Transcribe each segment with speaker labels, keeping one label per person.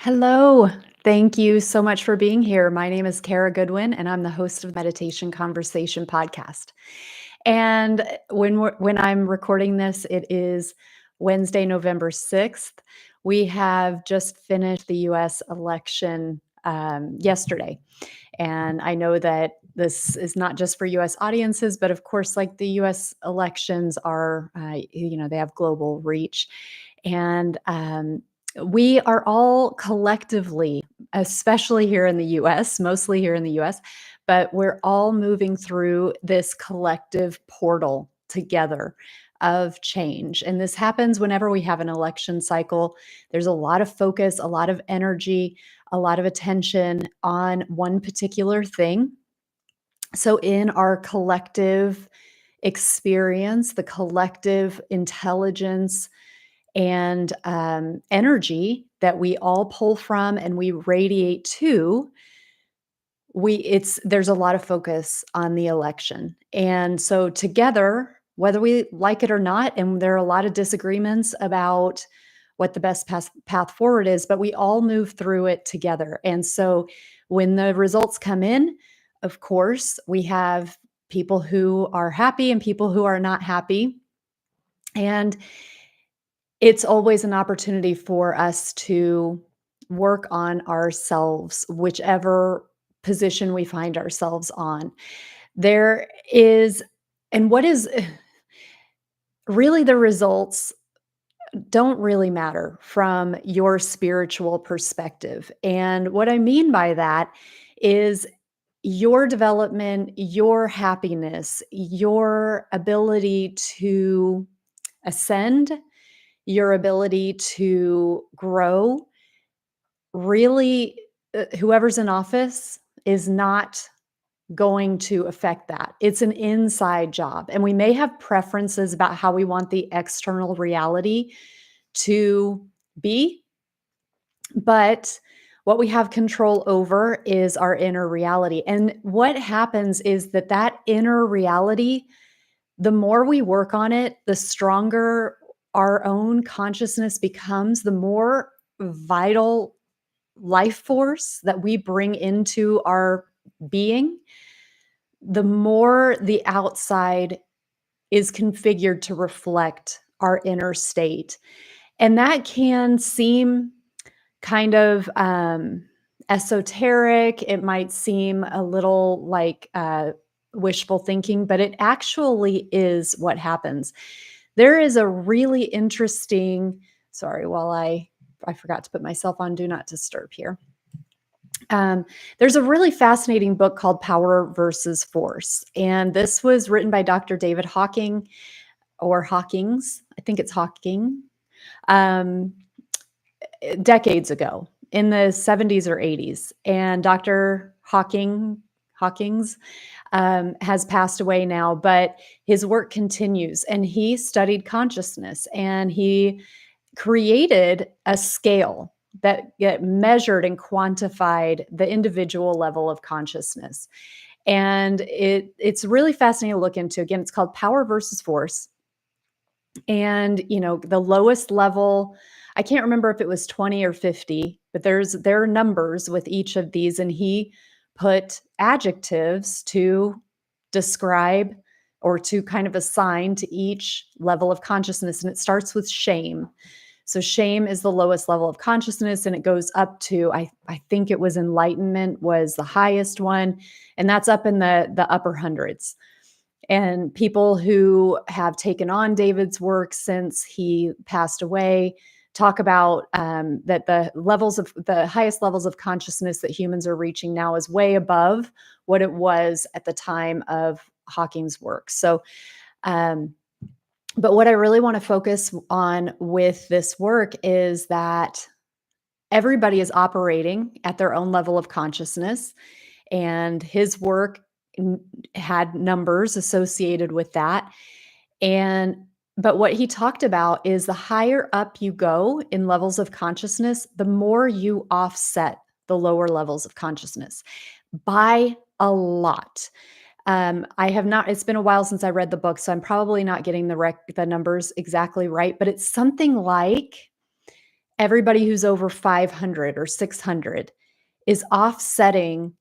Speaker 1: Hello. Thank you so much for being here. My name is Kara Goodwin, and I'm the host of Meditation Conversation podcast. And when I'm recording this, it is Wednesday, November 6th. We have just finished the U.S. election yesterday, and I know that this is not just for U.S. audiences, but of course, like the U.S. elections are, they have global reach, and we are all collectively, especially here in the US, mostly here in the US, but we're all moving through this collective portal together of change. And this happens whenever we have an election cycle. There's a lot of focus, a lot of energy, a lot of attention on one particular thing. So, in our collective experience, the collective intelligence, and energy that we all pull from and we radiate to, we it's there's a lot of focus on the election. And so together, whether we like it or not, and there are a lot of disagreements about what the best path forward is, but we all move through it together. And so when the results come in, of course, we have people who are happy and people who are not happy. And it's always an opportunity for us to work on ourselves, whichever position we find ourselves on. There is and what is really the results don't really matter from your spiritual perspective. And what I mean by that is your development, your happiness, your ability to ascend, your ability to grow, really, whoever's in office is not going to affect that. It's an inside job. And we may have preferences about how we want the external reality to be, but what we have control over is our inner reality. And what happens is that inner reality, the more we work on it, the stronger our own consciousness becomes, the more vital life force that we bring into our being, the more the outside is configured to reflect our inner state. And that can seem kind of esoteric. It might seem a little like wishful thinking, but it actually is what happens. There is a really interesting, sorry, while I forgot to put myself on do not disturb here. There's a really fascinating book called Power versus Force. And this was written by Dr. David Hawking or Hawkins. I think it's Hawking. Um, Decades ago in the 70s or 80s. And Dr. Hawkins has passed away now, but his work continues. And he studied consciousness and he created a scale that measured and quantified the individual level of consciousness. And it's really fascinating to look into. Again, it's called Power versus Force. And, the lowest level, I can't remember if it was 20 or 50, but there are numbers with each of these, and he put adjectives to describe or to kind of assign to each level of consciousness, and it starts with shame. So shame is the lowest level of consciousness, and it goes up to I think it was enlightenment was the highest one, and that's up in the upper hundreds. And people who have taken on David's work since he passed away talk about that the highest levels of consciousness that humans are reaching now is way above what it was at the time of Hawking's work. So, um, but what I really want to focus on with this work is that everybody is operating at their own level of consciousness, and his work had numbers associated with that. And but what he talked about is the higher up you go in levels of consciousness, the more you offset the lower levels of consciousness by a lot. I have not, it's been a while since I read the book, so I'm probably not getting the numbers exactly right, but it's something like everybody who's over 500 or 600 is offsetting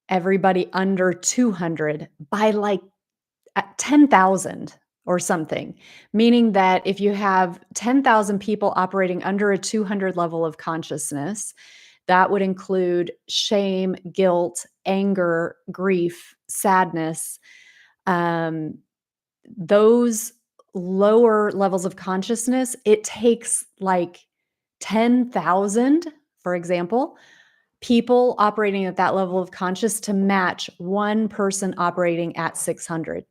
Speaker 1: everybody under 200 by like at 10,000 or something, meaning that if you have 10,000 people operating under a 200 level of consciousness, that would include shame, guilt, anger, grief, sadness. Um, those lower levels of consciousness, it takes like 10,000, for example, people operating at that level of conscious to match one person operating at 600.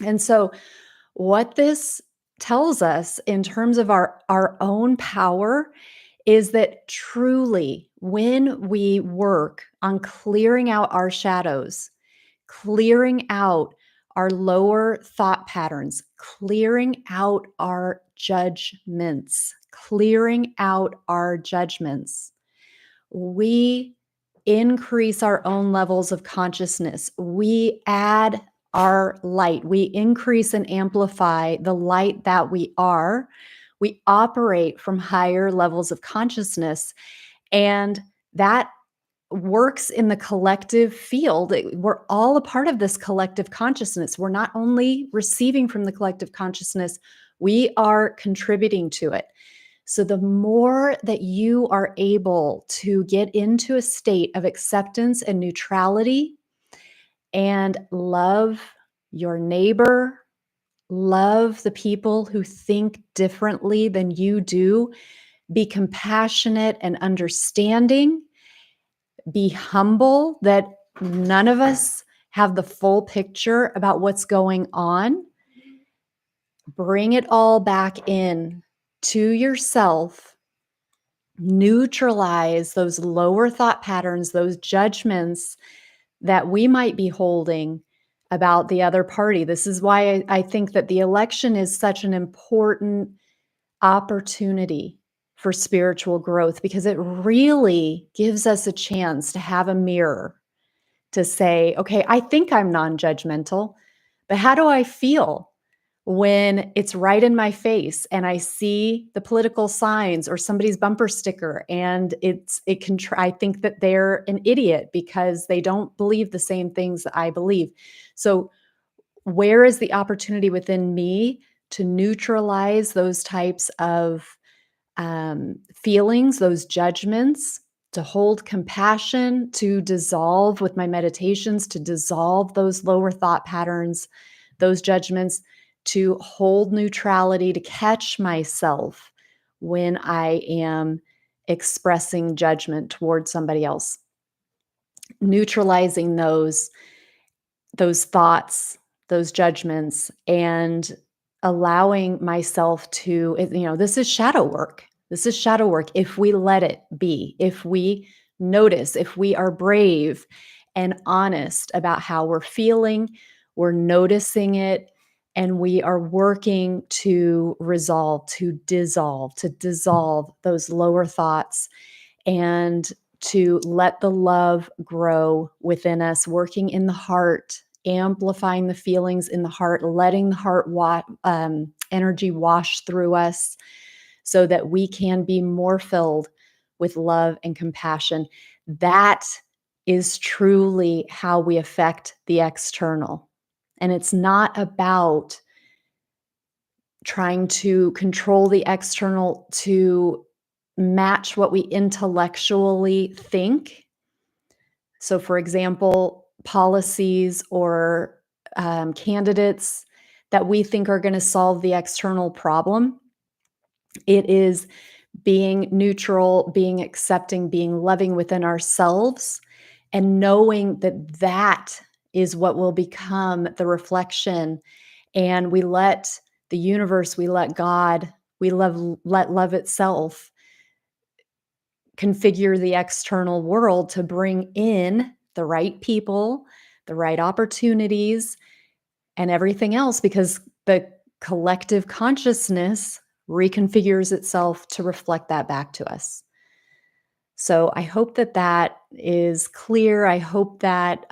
Speaker 1: And so, what this tells us in terms of our own power is that truly, when we work on clearing out our shadows, clearing out our lower thought patterns, clearing out our judgments, clearing out our judgments, we increase our own levels of consciousness. We add our light. We increase and amplify the light that we are. We operate from higher levels of consciousness. And that works in the collective field. We're all a part of this collective consciousness. We're not only receiving from the collective consciousness, we are contributing to it. So, the more that you are able to get into a state of acceptance and neutrality and love your neighbor, love the people who think differently than you do, be compassionate and understanding, be humble that none of us have the full picture about what's going on. Bring it all back in to yourself. Neutralize those lower thought patterns, those judgments that we might be holding about the other party. This is why I think that the election is such an important opportunity for spiritual growth, because it really gives us a chance to have a mirror to say, okay, I think I'm non judgmental, but how do I feel when it's right in my face and I see the political signs or somebody's bumper sticker and I think that they're an idiot because they don't believe the same things that I believe. So where is the opportunity within me to neutralize those types of feelings, those judgments, to hold compassion, to dissolve with my meditations, to dissolve those lower thought patterns, those judgments, to hold neutrality, to catch myself when I am expressing judgment towards somebody else, neutralizing those thoughts, those judgments, and allowing myself to, this is shadow work. This is shadow work. If we let it be, if we notice, if we are brave and honest about how we're feeling, we're noticing it, and we are working to dissolve those lower thoughts and to let the love grow within us, working in the heart, amplifying the feelings in the heart, letting the heart energy wash through us so that we can be more filled with love and compassion. That is truly how we affect the external. And it's not about trying to control the external to match what we intellectually think. So, for example, policies or candidates that we think are going to solve the external problem. It is being neutral, being accepting, being loving within ourselves, and knowing that that is what will become the reflection. And we let the universe, we let God, let love itself configure the external world to bring in the right people, the right opportunities, and everything else, because the collective consciousness reconfigures itself to reflect that back to us. So I hope that that is clear. I hope that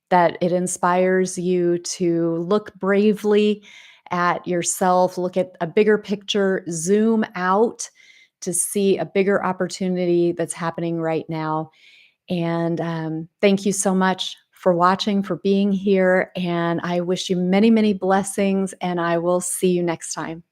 Speaker 1: that it inspires you to look bravely at yourself, look at a bigger picture, zoom out, to see a bigger opportunity that's happening right now. And thank you so much for watching, for being here. And I wish you many, many blessings. And I will see you next time.